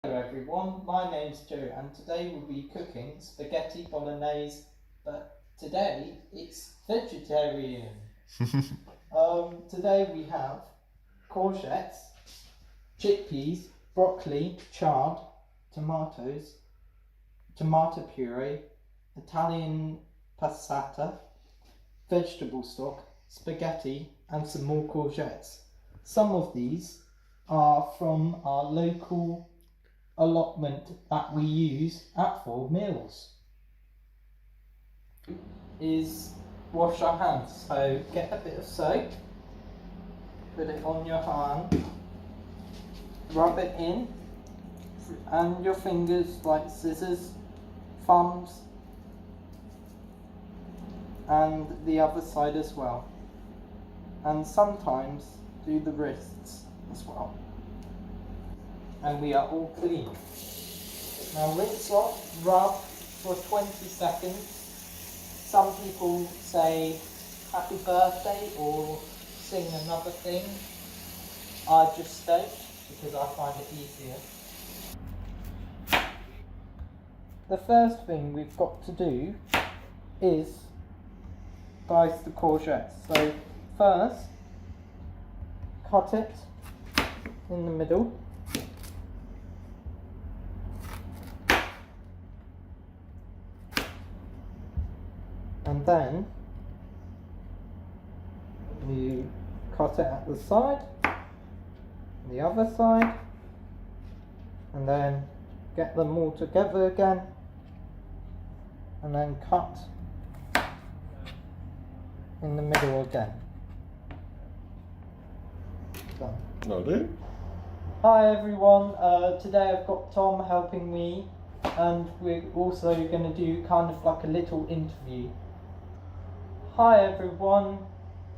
Hello everyone, my name's Joe and today we'll be cooking spaghetti bolognese, but today it's vegetarian. Today we have courgettes, chickpeas, broccoli, chard, tomatoes, tomato puree, Italian passata, vegetable stock, spaghetti and some more courgettes. Some of these are from our local allotment that we use at full meals. Is wash our hands. So get a bit of soap, put it on your hand, rub it in, and your fingers like scissors, thumbs, and the other side as well. And sometimes do the wrists as well. And we are all clean. Now rinse off, rub for 20 seconds. Some people say happy birthday or sing another thing. I just don't because I find it easier. The first thing we've got to do is dice the courgettes. So first, cut it in the middle. And then you cut it at the side, the other side, and then get them all together again, and then cut in the middle again. Done. Lovely. Hi everyone, today I've got Tom helping me, and we're also going to do kind of like a little interview. Hi everyone,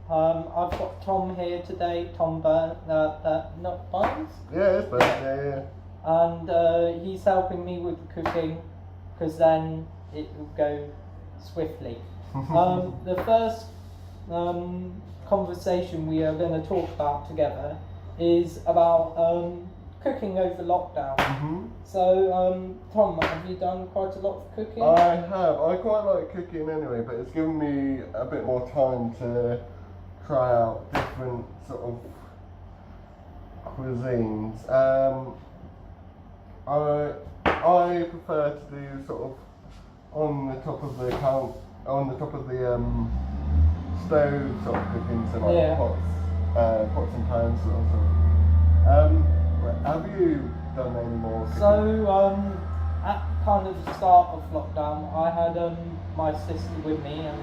I've got Tom here today, Tom not Burns? Yeah, it's better. Yeah. And he's helping me with the cooking, because then it will go swiftly. The first conversation we are going to talk about together is about cooking over lockdown. So, Tom, have you done quite a lot of cooking? I have. I quite like cooking anyway, but it's given me a bit more time to try out different sort of cuisines. I prefer to do sort of on the top of the stove sort of cooking, so like pots and pans sort of thing. Have you done any more cooking? So, at kind of the start of lockdown, I had my sister with me, and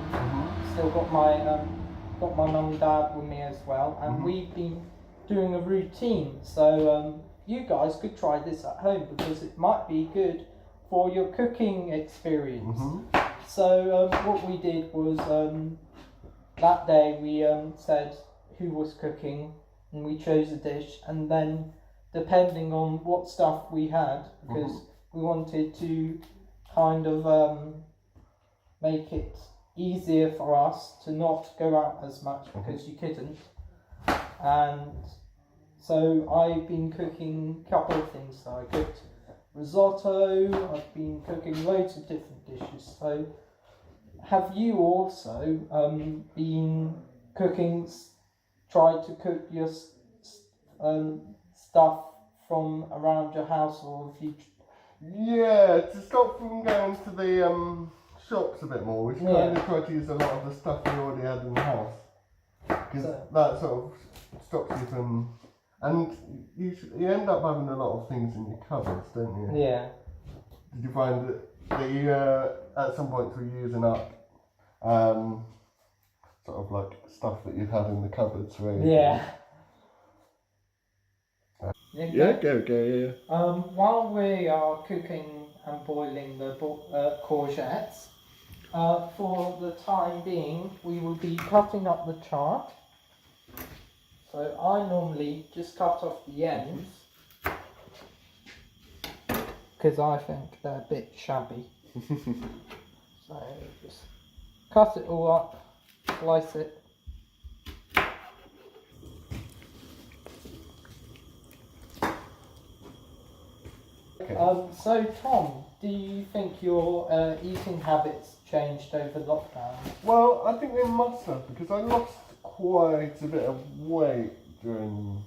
still got my mum and dad with me as well, and we've been doing a routine. So you guys could try this at home because it might be good for your cooking experience. So what we did was that day we said who was cooking, and we chose a dish, and then depending on what stuff we had, because we wanted to kind of make it easier for us to not go out as much because you couldn't. And so I've been cooking a couple of things. So I cooked risotto, I've been cooking loads of different dishes. So have you also been cooking, tried to cook your stuff from around your house, or if you... Yeah, to stop from going to the shops a bit more, we kind of tried to use a lot of the stuff we already had in the house, because that sort of stops you from, and you end up having a lot of things in your cupboards, don't you? Yeah. Did you find that you at some point were using up sort of like stuff that you've had in the cupboards, really? Yeah. Go. While we are cooking and boiling the courgettes, for the time being, we will be cutting up the chard. So I normally just cut off the ends because I think they're a bit shabby. So just cut it all up, slice it. Okay. So Tom, do you think your eating habits changed over lockdown? Well, I think they must have, because I lost quite a bit of weight during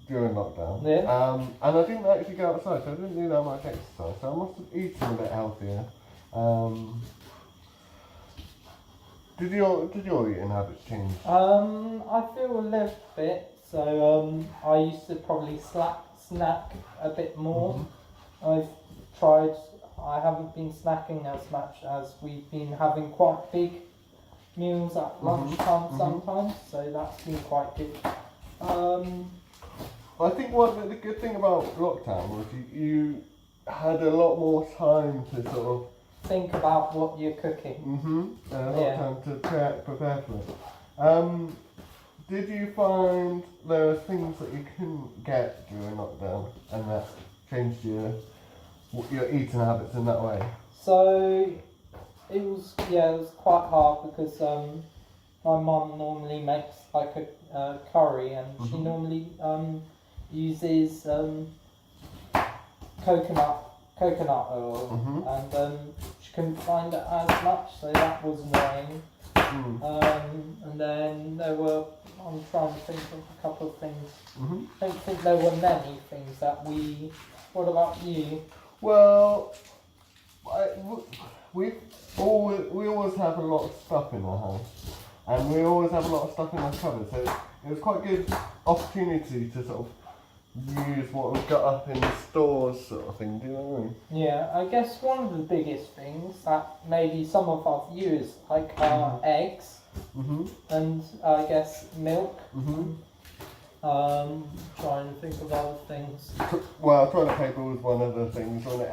lockdown. Yeah. And I didn't actually go outside, so I didn't do that much exercise. So I must have eaten a bit healthier. Did your eating habits change? I feel a little bit. So I used to probably snack a bit more. I've tried. I haven't been snacking as much as we've been having quite big meals at lunchtime sometimes. So that's been quite good. I think the good thing about lockdown was you had a lot more time to sort of think about what you're cooking. a lot of time to prepare for it. Did you find there were things that you couldn't get during lockdown, and that changed your eating habits in that way? So it was quite hard because my mum normally makes like a curry, and she normally uses coconut oil, and she couldn't find it as much, so that was annoying. And then I'm trying to think of a couple of things. I don't think there were many things that we. What about you? Well, we always have a lot of stuff in our house, and we always have a lot of stuff in our cupboard. So it was quite a good opportunity to sort of use what we've got up in the stores, sort of thing. Do you know what I mean? Yeah, I guess one of the biggest things that maybe some of our viewers like are eggs, and I guess milk. Trying to think of other things. Well, toilet paper was one of the things, wasn't it?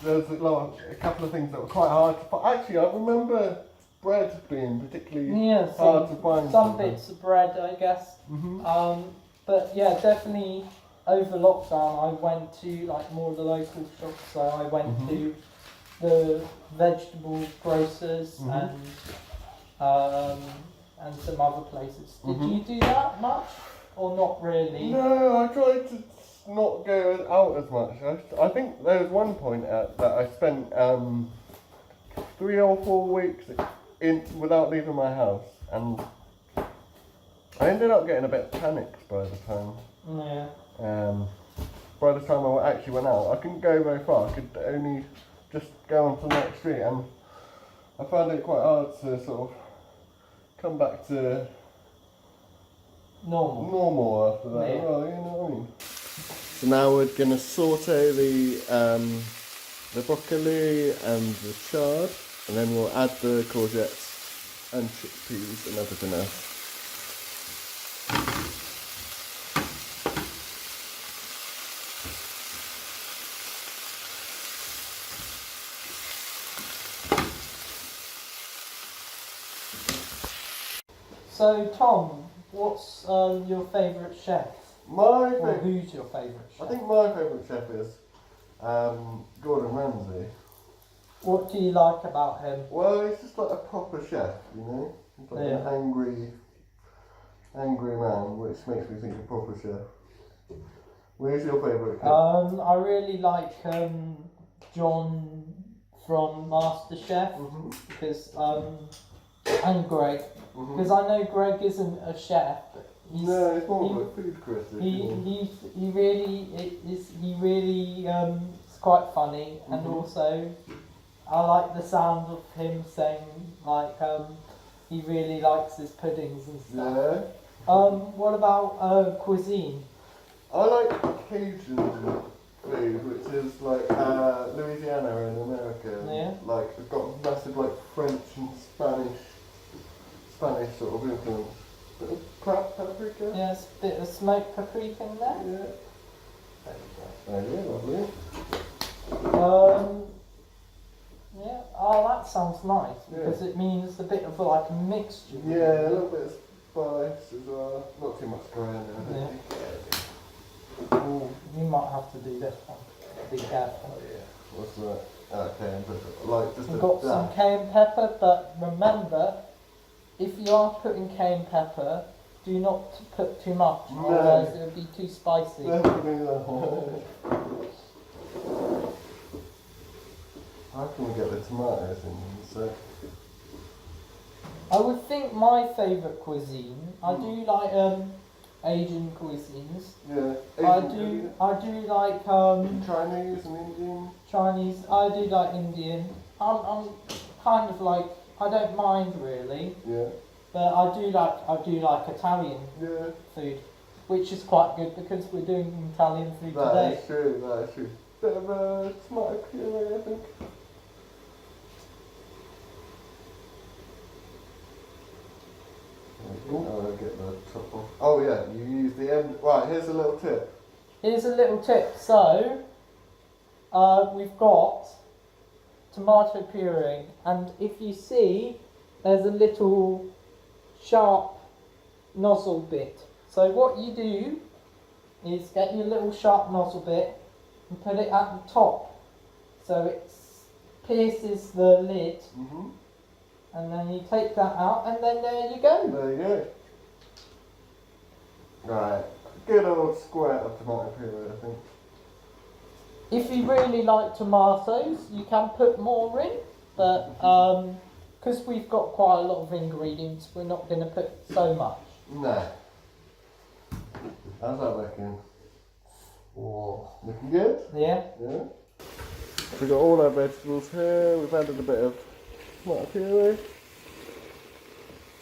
There's a couple of things that were quite hard to find. Actually, I remember bread being particularly hard to find. Some bits of bread, I guess. But yeah, definitely over lockdown, I went to like more of the local shops. So I went to the vegetable grocers and some other places. Did you do that much? Or not really? No, I tried to not go out as much. I think there was one point that I spent 3 or 4 weeks without leaving my house, and I ended up getting a bit panicked by the time. Yeah. By the time I actually went out, I couldn't go very far. I could only just go on to the next street, and I found it quite hard to sort of come back to normal after that. Yeah. Well, you know what I mean. So now we're gonna saute the broccoli and the chard, and then we'll add the courgettes and chickpeas and everything else. So Tom, what's your favourite chef? Or who's your favourite chef? I think my favourite chef is Gordon Ramsay. What do you like about him? Well, he's just like a proper chef, you know? He's like an angry man, which makes me think of a proper chef. Where's your favourite chef? I really like John from MasterChef because and Greg. Because I know Greg isn't a chef, but he's more of a food critic. He really is quite funny, and also I like the sound of him saying like he really likes his puddings and stuff. Yeah. What about cuisine? I like Cajun food, which is like Louisiana in America. Yeah. Like it's got massive like French and Spanish sort of influence. Bit of paprika. Yes, a bit of smoked paprika in there. Yeah. There you go. Lovely. Yeah. Oh, that sounds nice because it means a bit of like a mixture. Yeah, a little bit of spice as well. Not too much coriander. I think. Ooh, you might have to do this one. Be careful. Oh yeah. What's that? Cayenne pepper. Like just We've got some cayenne pepper, but remember, if you are putting cayenne pepper, do not put too much, otherwise it will be too spicy. Definitely not. How can we get the tomatoes in so? I would think my favourite cuisine. I do like Asian cuisines. Yeah. I Asian do like Chinese and Indian. Chinese. I do like Indian. I'm kind of like, I don't mind really, Yeah. but I do like Italian Yeah. food, which is quite good because we're doing Italian food That today. is true. That is true. Bit of a tomato puree, I think. Oh, I'll get the top off. Oh yeah, you use the end. Right, here's a little tip. Here's a little tip. So, we've got tomato puree, and if you see, there's a little sharp nozzle bit. So what you do is get your little sharp nozzle bit and put it at the top, so it pierces the lid, Mhm. and then you take that out, and then there you go. There you go. Right, good old squirt of tomato puree, I think. If you really like tomatoes, you can put more in, but because we've got quite a lot of ingredients, we're not going to put so much. No. How's that looking? Oh, looking good? Yeah. Yeah. We've got all our vegetables here. We've added a bit of tomato puree.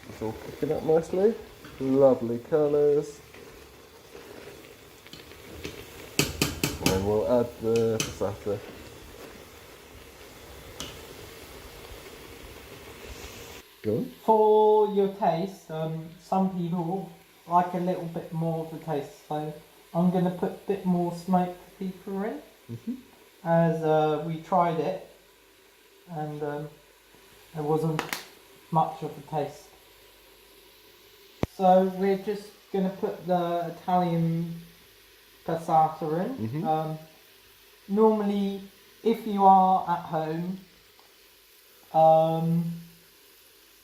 It's all cooking up nicely. Lovely colours. And then we'll add the passata. Go on. For your taste, some people like a little bit more of the taste, so I'm going to put a bit more smoked pepper in, as we tried it, and there wasn't much of the taste. So we're just going to put the Italian passata in. Normally, if you are at home,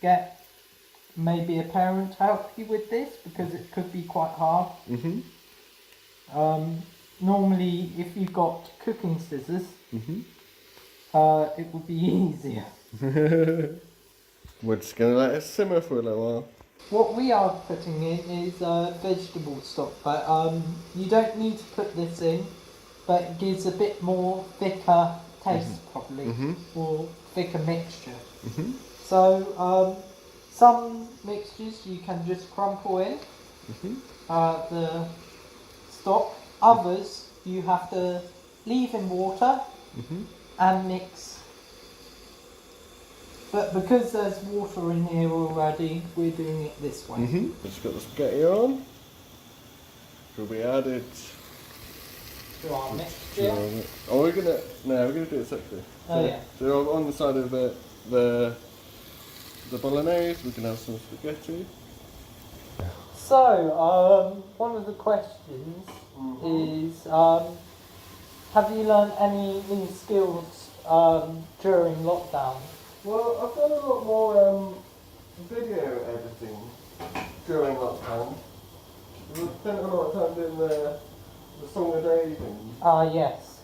get maybe a parent to help you with this because it could be quite hard. Normally, if you've got cooking scissors, it would be easier. We're just going to let it simmer for a little while. What we are putting in is vegetable stock, but you don't need to put this in, but it gives a bit more thicker taste probably, or thicker mixture. So some mixtures you can just crumple in the stock, others you have to leave in water and mix. But because there's water in here already, we're doing it this way. We've just got the spaghetti on. Will be added To our mixture. Oh, we're gonna do it separately. Oh yeah. So on the side of the bolognese, we can have some spaghetti. So, one of the questions is, have you learned any new skills during lockdown? Well, I've done a lot more video editing during lockdown. We've spent a lot of time doing the Song of Day thing. Yes.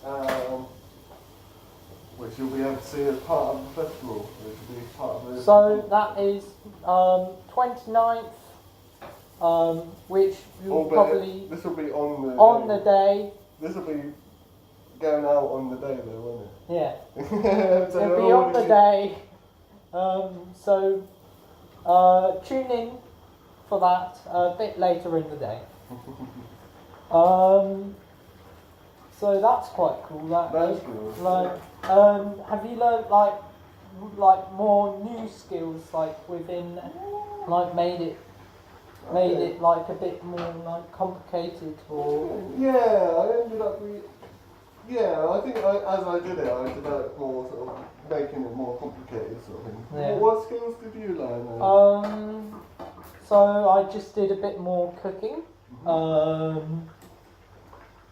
Which you'll be able to see as part of the festival. Which will be part of the So that is 29th, which you'll probably this will be on the day. This will be going out on the day though, won't it? Yeah. So It'll be on the day. So tune in for that a bit later in the day. So that's quite cool. That's cool. Like, have you learned like more new skills like within, like made it like a bit more like complicated or? Yeah, I ended up. I think as I did it, I developed more sort of making it more complicated sort of thing. Yeah. What skills did you learn? So I just did a bit more cooking.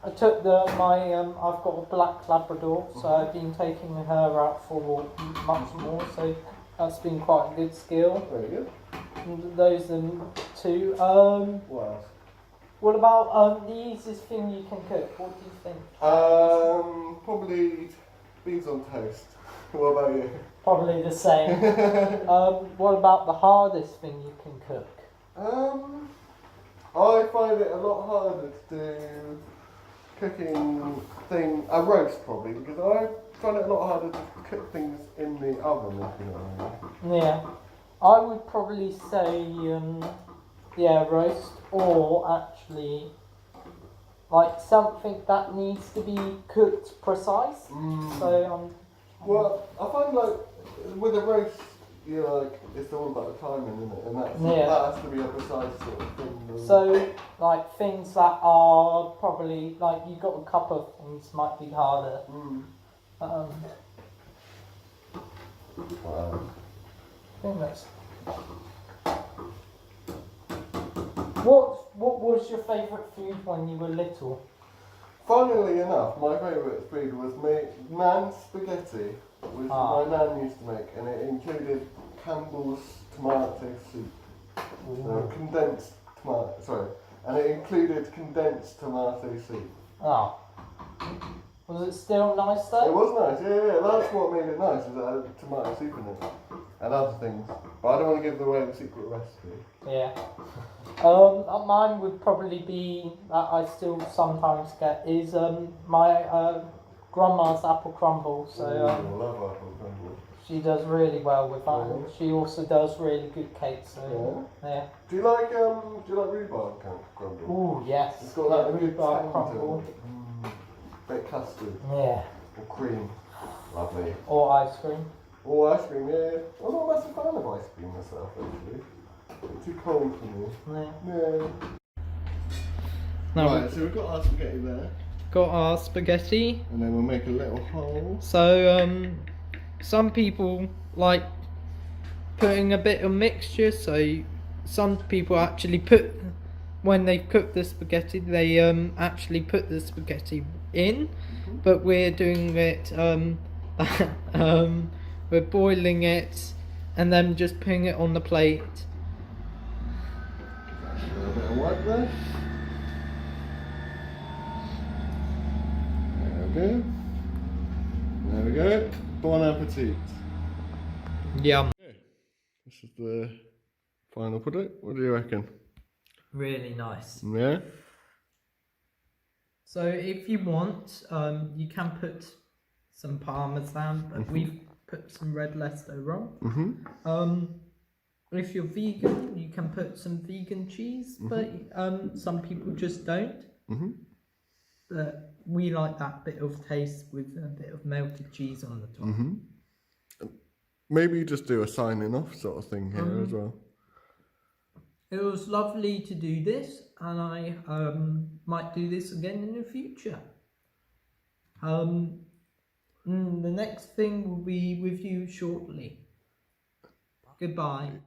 I took I've got a black Labrador, so I've been taking her out for much more, so that's been quite a good skill. Very good. And those are two. What else? What about the easiest thing you can cook? What do you think? Probably beans on toast. What about you? Probably the same. What about the hardest thing you can cook? I find it a lot harder to do cooking a roast probably, because I find it a lot harder to cook things in the oven, if you know what I mean. Yeah, I would probably say, yeah, roast, or actually, like something that needs to be cooked precise. So, well, I find like with a roast, it's all about the timing, isn't it? And that has to be a precise sort of thing. So, like things that are probably like you got a couple of things might be harder. Wow. I think that's. What was your favourite food when you were little? Funnily enough, my favourite food was Nan's spaghetti, which my nan used to make, and it included Campbell's tomato soup. Condensed tomato, sorry, and it included condensed tomato soup. Oh. Was it still nice though? It was nice, yeah, that's what made it nice, is that it had tomato soup in it, and other things. But I don't want to give away the secret recipe. Yeah. Mine would probably be, that I still sometimes get, is my grandma's apple crumble. So I love apple crumble. she does really well with that. And she also does really good cakes. So yeah. Do you like rhubarb crumble? Ooh, yes. It's got that good rhubarb tang crumble. to it. Bit custard. Yeah. Or cream. Lovely. Or ice cream. Or ice cream, yeah. I'm not a massive fan of ice cream myself, actually. It's too cold for me. Yeah. Now right, so we've got our spaghetti there. Got our spaghetti. And then we'll make a little hole. So some people like putting a bit of mixture. So some people actually when they cook the spaghetti, they actually put the spaghetti in. But we're doing it. We're boiling it and then just putting it on the plate. A little bit of white there. There we go. Bon appetit. Yum. This is the final product. What do you reckon? Really nice. Yeah. So if you want, you can put some parmesan, but we've put some red Leicester on. If you're vegan, you can put some vegan cheese, but some people just don't. But we like that bit of taste with a bit of melted cheese on the top. Maybe just do a signing off sort of thing here as well. It was lovely to do this, and I might do this again in the future. The next thing will be with you shortly. Goodbye.